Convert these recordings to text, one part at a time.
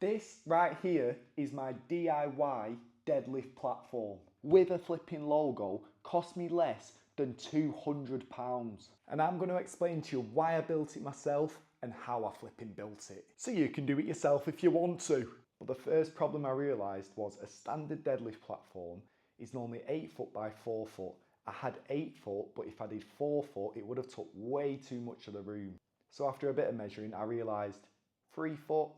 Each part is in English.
This right here is my DIY deadlift platform with a flipping logo. Cost me less than £200. And I'm going to explain to you why I built it myself and how I flipping built it. So you can do it yourself if you want to. But the first problem I realised was a standard deadlift platform is normally 8 foot by 4 foot. I had 8 foot, but if I did 4 foot, it would have took way too much of the room. So after a bit of measuring, I realised 3 foot,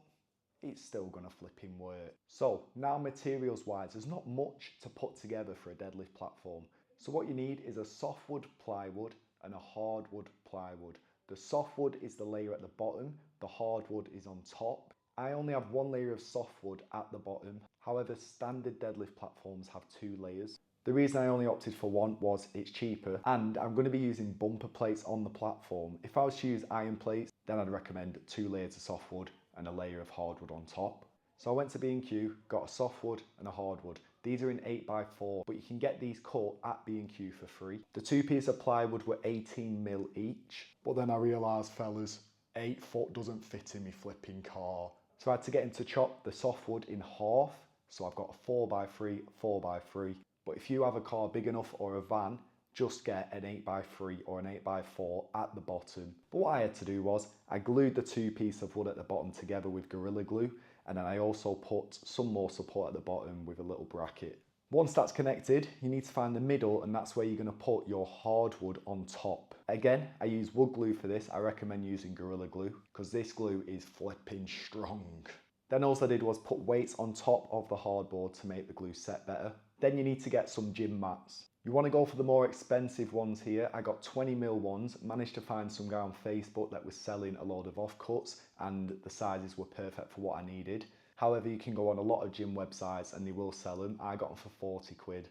it's still gonna flipping work. So now materials wise, there's not much to put together for a deadlift platform. So what you need is a softwood plywood and a hardwood plywood. The softwood is the layer at the bottom, the hardwood is on top. I only have one layer of softwood at the bottom. However, standard deadlift platforms have 2 layers. The reason I only opted for one was it's cheaper, and I'm going to be using bumper plates on the platform. If I was to use iron plates, then I'd recommend 2 layers of softwood and a layer of hardwood on top. So I went to B&Q, got a softwood and a hardwood. These are in 8x4, but you can get these cut at B&Q for free. The 2 pieces of plywood were 18mm each. But then I realised, fellas, 8 foot doesn't fit in my flipping car. So I had to get him to chop the softwood in half. So I've got a 4x3, 4x3. But if you have a car big enough or a van, just get an 8x3 or an 8x4 at the bottom. But what I had to do was I glued the 2 pieces of wood at the bottom together with Gorilla Glue, and then I also put some more support at the bottom with a little bracket. Once that's connected, you need to find the middle, and that's where you're going to put your hardwood on top. Again, I use wood glue for this. I recommend using Gorilla Glue because this glue is flipping strong. Then all I did was put weights on top of the hardboard to make the glue set better. Then you need to get some gym mats. You want to go for the more expensive ones here. I got 20mm ones, managed to find some guy on Facebook that was selling a load of offcuts and the sizes were perfect for what I needed. However, you can go on a lot of gym websites and they will sell them. I got them for 40 quid.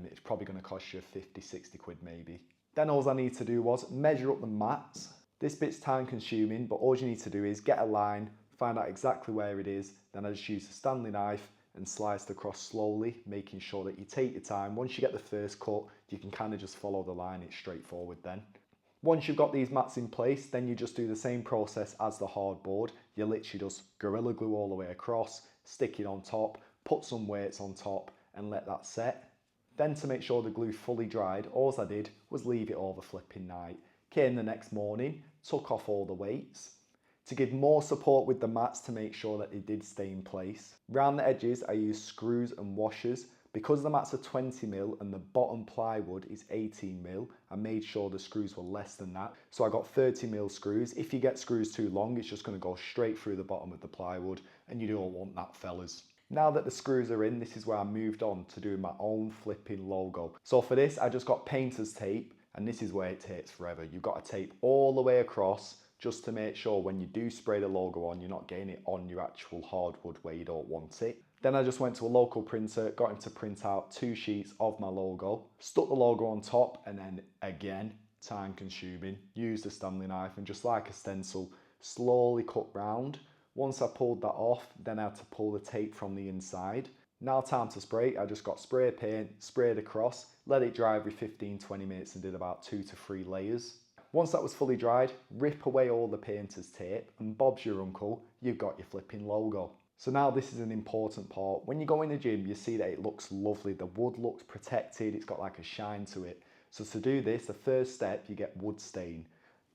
It's probably going to cost you 50, 60 quid maybe. Then all I need to do was measure up the mats. This bit's time consuming, but all you need to do is get a line, find out exactly where it is, then I just use a Stanley knife and slice across slowly, making sure that you take your time. Once you get the first cut, you can kind of just follow the line, it's straightforward then. Once you've got these mats in place, then you just do the same process as the hardboard. You literally just Gorilla Glue all the way across, stick it on top, put some weights on top and let that set. Then to make sure the glue fully dried, all I did was leave it over flipping night. Came the next morning, took off all the weights, to give more support with the mats to make sure that they did stay in place. Round the edges I used screws and washers. Because the mats are 20mm and the bottom plywood is 18mm, I made sure the screws were less than that. So I got 30mm screws. If you get screws too long, it's just going to go straight through the bottom of the plywood and you don't want that, fellas. Now that the screws are in, this is where I moved on to doing my own flipping logo. So for this, I just got painter's tape, and this is where it takes forever. You've got to tape all the way across just to make sure when you do spray the logo on, you're not getting it on your actual hardwood where you don't want it. Then I just went to a local printer, got him to print out 2 sheets of my logo, stuck the logo on top, and then again, time consuming, used a Stanley knife and just like a stencil, slowly cut round. Once I pulled that off, then I had to pull the tape from the inside. Now time to spray. I just got spray paint, sprayed across, let it dry every 15-20 minutes and did about 2 to 3 layers. Once that was fully dried, rip away all the painter's tape and Bob's your uncle, you've got your flipping logo. So now this is an important part. When you go in the gym, you see that it looks lovely. The wood looks protected, it's got like a shine to it. So to do this, the first step, you get wood stain.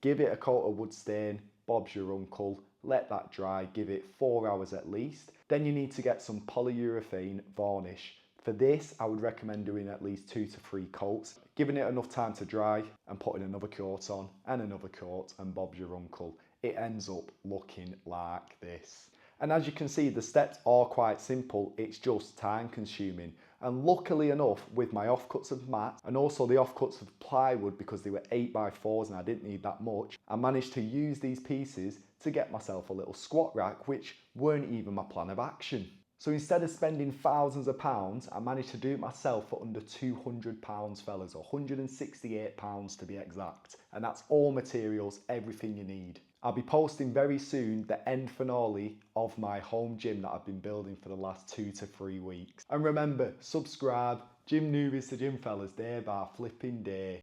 Give it a coat of wood stain, Bob's your uncle, let that dry, give it 4 hours at least. Then you need to get some polyurethane varnish. For this, I would recommend doing at least 2 to 3 coats, giving it enough time to dry and putting another coat on and another coat and Bob's your uncle. It ends up looking like this. And as you can see, the steps are quite simple, it's just time consuming. And luckily enough, with my offcuts of mat and also the offcuts of plywood, because they were 8x4s and I didn't need that much, I managed to use these pieces to get myself a little squat rack, which weren't even my plan of action. So instead of spending thousands of pounds, I managed to do it myself for under £200, fellas, £168 to be exact. And that's all materials, everything you need. I'll be posting very soon the end finale of my home gym that I've been building for the last 2 to 3 weeks. And remember, subscribe, gym newbies to gym fellas, they're our flipping day.